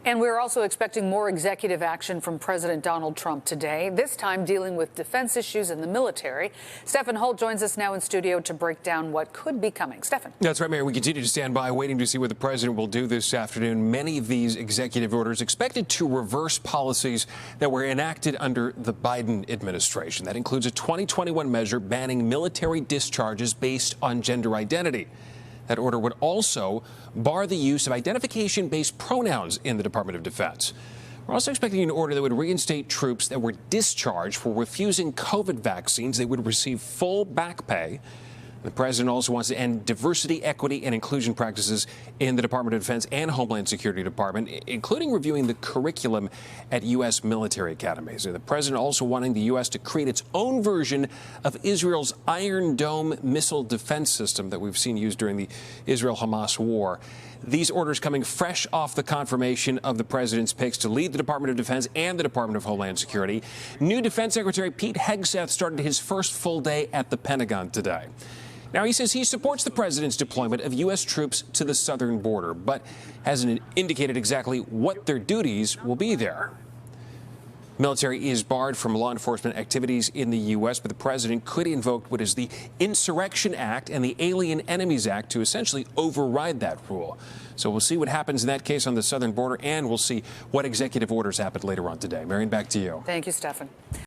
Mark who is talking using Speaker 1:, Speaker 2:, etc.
Speaker 1: And we're also expecting more executive action from President Donald Trump today, this time dealing with defense issues in the military. Stephen Holt joins us now in studio to break down what could be coming. Stephen.
Speaker 2: That's right, Mary. We continue to stand by, waiting to see what the president will do this afternoon. Many of these executive orders expected to reverse policies that were enacted under the Biden administration. That includes a 2021 measure banning military discharges based on gender identity. That order would also bar the use of identification-based pronouns in the Department of Defense. We're also expecting an order that would reinstate troops that were discharged for refusing COVID vaccines. They would receive full back pay. The president also wants to end diversity, equity, and inclusion practices in the Department of Defense and Homeland Security Department, including reviewing the curriculum at U.S. military academies. The president also wanting the U.S. to create its own version of Israel's Iron Dome missile defense system that we've seen used during the Israel-Hamas war. These orders coming fresh off the confirmation of the president's picks to lead the Department of Defense and the Department of Homeland Security. New Defense Secretary Pete Hegseth started his first full day at the Pentagon today. Now, he says he supports the president's deployment of U.S. troops to the southern border, but hasn't indicated exactly what their duties will be there. Military is barred from law enforcement activities in the U.S., but the president could invoke what is the Insurrection Act and the Alien Enemies Act to essentially override that rule. So we'll see what happens in that case on the southern border, and we'll see what executive orders happen later on today. Marion, back to you.
Speaker 1: Thank you, Stephen.